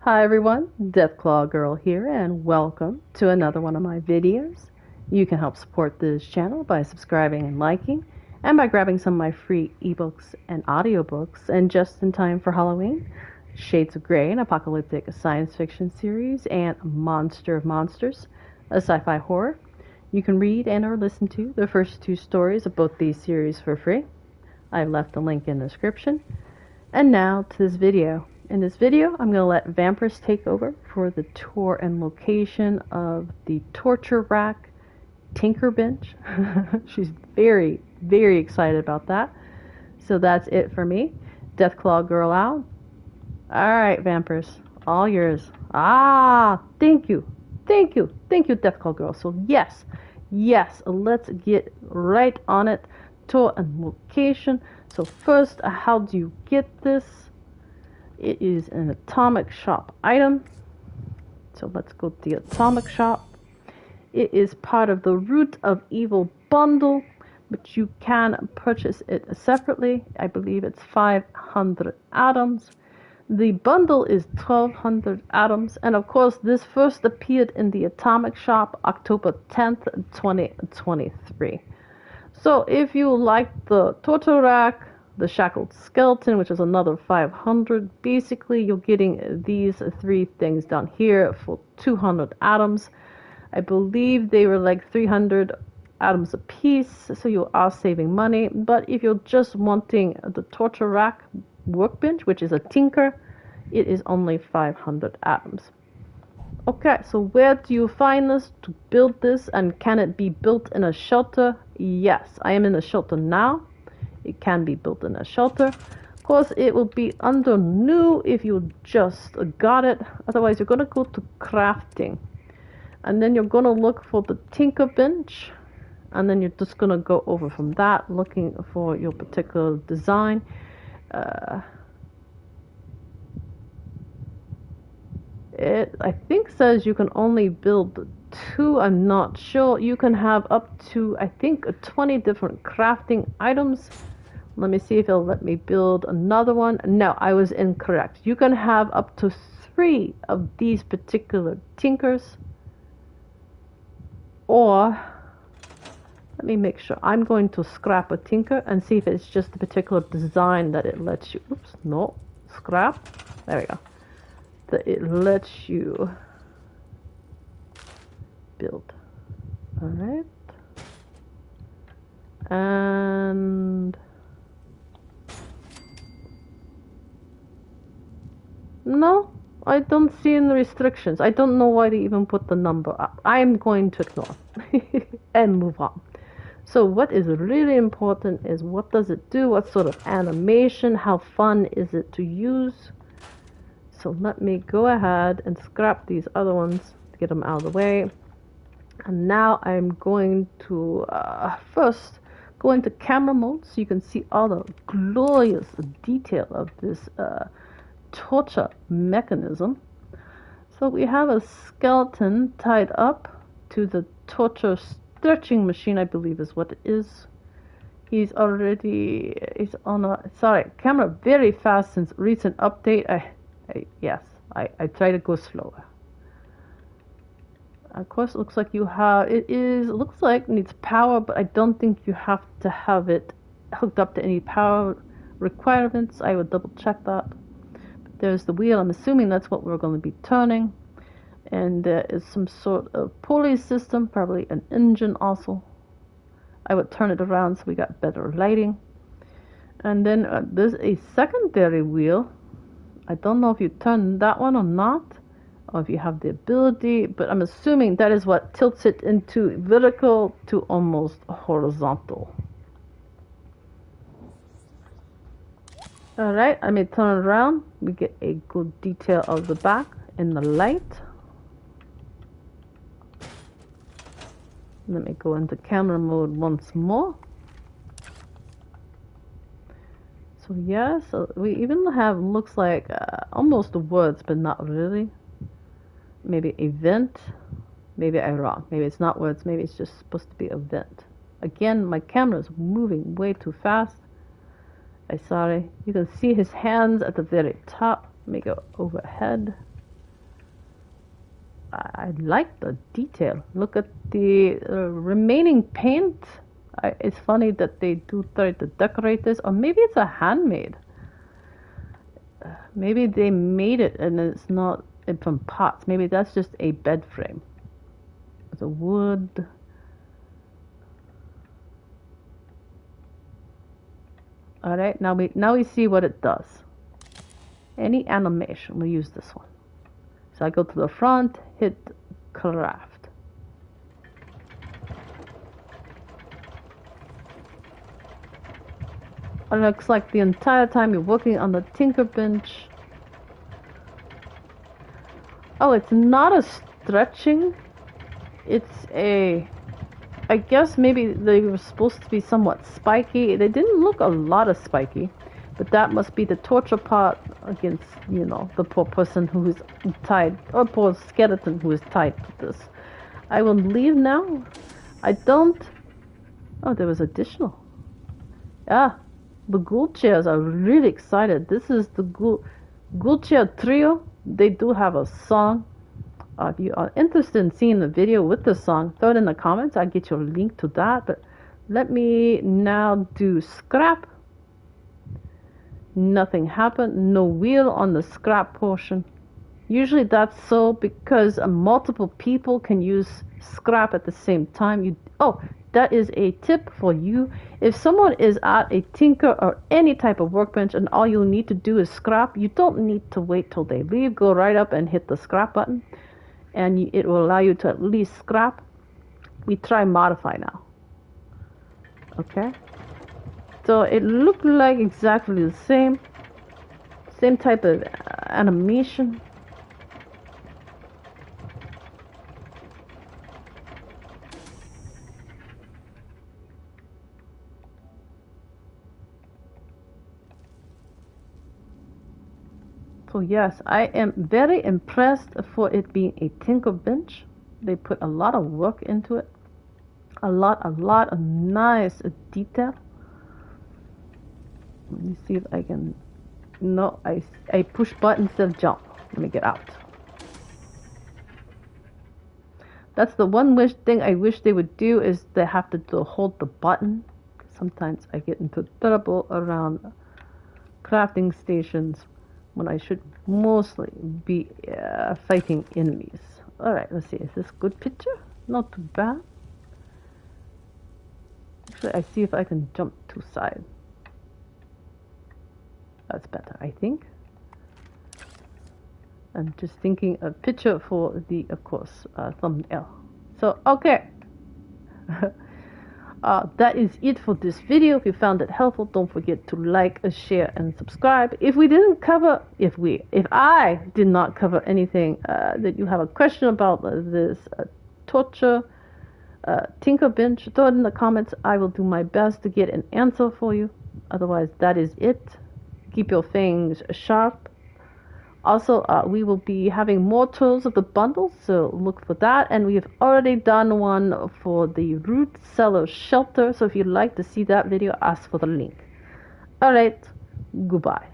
Hi everyone, Deathclaw Girl here, and welcome to another one of my videos. You can help support this channel by subscribing and liking, and by grabbing some of my free ebooks and audiobooks. And just in time for Halloween, Shades of Grey, an apocalyptic science fiction series, and Monster of Monsters, a sci-fi horror. You can read and or listen to the first two stories of both these series for free. I've left a link in the description. And now to this video. In this video, I'm going to let Vampiress take over for the tour and location of the Torture Rack Tinkerbench. She's very, very excited about that. So that's it for me. Deathclaw Girl out. Alright, Vampiress. All yours. Thank you. Thank you. Thank you, Deathclaw Girl. So yes, let's get right on it. Tour and location. So first, how do you get this? It is an Atomic Shop item. So let's go to the Atomic Shop. It is part of the Root of Evil bundle, but you can purchase it separately. I believe it's 500 atoms. The bundle is 1200 atoms, and of course this first appeared in the Atomic Shop October 10th, 2023. So if you like the Torture Rack, the Shackled Skeleton, which is another 500, basically you're getting these three things down here for 200 atoms. I believe they were like 300 atoms a piece, so you are saving money. But if you're just wanting the Torture Rack Workbench, which is a tinker, it is only 500 atoms. Okay, so where do you find this to build this, and can it be built in a shelter? Yes, I am in a shelter now. It can be built in a shelter. Of course, it will be under new if you just got it. Otherwise, you're going to go to crafting. And then you're going to look for the Tinkerbench. And then you're just going to go over from that, looking for your particular design. It, I think, says you can only build 2. I'm not sure. You can have up to, I think, 20 different crafting items. Let me see if it'll let me build another one. No, I was incorrect. You can have up to 3 of these particular tinkers. Or, let me make sure. I'm going to scrap a tinker and see if it's just a particular design that it lets you. Oops, no. Scrap. There we go. That it lets you build. Alright. And no, I don't see any restrictions. I don't know why they even put the number up. I'm going to ignore and move on. So what is really important is what does it do? What sort of animation? How fun is it to use? So let me go ahead and scrap these other ones to get them out of the way. And now I'm going to first go into camera mode so you can see all the glorious detail of this torture mechanism. So we have a skeleton tied up to the torture stretching machine, I believe is what it is. He's on a, camera very fast since recent update. I try to go slower. Of course, it looks like you have, looks like it needs power, but I don't think you have to have it hooked up to any power requirements. I would double check that. But there's the wheel. I'm assuming that's what we're going to be turning. And there is some sort of pulley system, probably an engine also. I would turn it around so we got better lighting. And then there's a secondary wheel. I don't know if you turn that one or not, or if you have the ability, but I'm assuming that is what tilts it into vertical to almost horizontal. Alright, I may turn it around. We get a good detail of the back in the light. Let me go into camera mode once more. So yeah, so we even have, looks like almost the words, but not really. Maybe event. Maybe I'm wrong. Maybe it's not words. Maybe it's just supposed to be event. Again, my camera is moving way too fast. I'm sorry. You can see his hands at the very top. Let me go overhead. I like the detail. Look at the remaining paint. It's funny that they do try to decorate this, or maybe it's a handmade. Maybe they made it and it's not from pots. Maybe that's just a bed frame. It's a wood. All right, now we see what it does. Any animation, we'll use this one. So I go to the front, hit craft. It looks like the entire time you're working on the TinkerBench. Oh, it's not a stretching. It's a... I guess maybe they were supposed to be somewhat spiky. They didn't look a lot of spiky. But that must be the torture part against, you know, the poor person who is tied, or poor skeleton who is tied to this. I will leave now. I don't... Oh, there was additional. Ah, the ghoul chairs are really excited. This is the ghoul chair trio. They do have a song. If you are interested in seeing the video with the song, throw it in the comments. I'll get you a link to that. But let me now do scrap. Nothing happened. No wheel on the scrap portion. Usually that's so because multiple people can use scrap at the same time. Oh, that is a tip for you. If someone is at a tinker or any type of workbench and all you'll need to do is scrap, you don't need to wait till they leave. Go right up and hit the scrap button and it will allow you to at least scrap. We try modify now. Okay. So it looked like exactly the same type of animation. So yes, I am very impressed for it being a TinkerBench. They put a lot of work into it. A lot of nice detail. Let me see if I can... No, I push button instead of jump. Let me get out. That's the one thing I wish they would do, is they have to hold the button. Sometimes I get into trouble around crafting stations when I should mostly be fighting enemies. Alright, let's see. Is this a good picture? Not too bad. Actually, I see if I can jump to side. That's better, I think. I'm just thinking a picture for the, of course, thumbnail. So, okay. That is it for this video. If you found it helpful, don't forget to like, share, and subscribe. If I did not cover anything that you have a question about this torture TinkerBench, throw it in the comments. I will do my best to get an answer for you. Otherwise, that is it. Keep your fangs sharp. Also, we will be having more tours of the bundles, so look for that. And we have already done one for the root cellar shelter, so if you'd like to see that video, ask for the link. Alright, goodbye.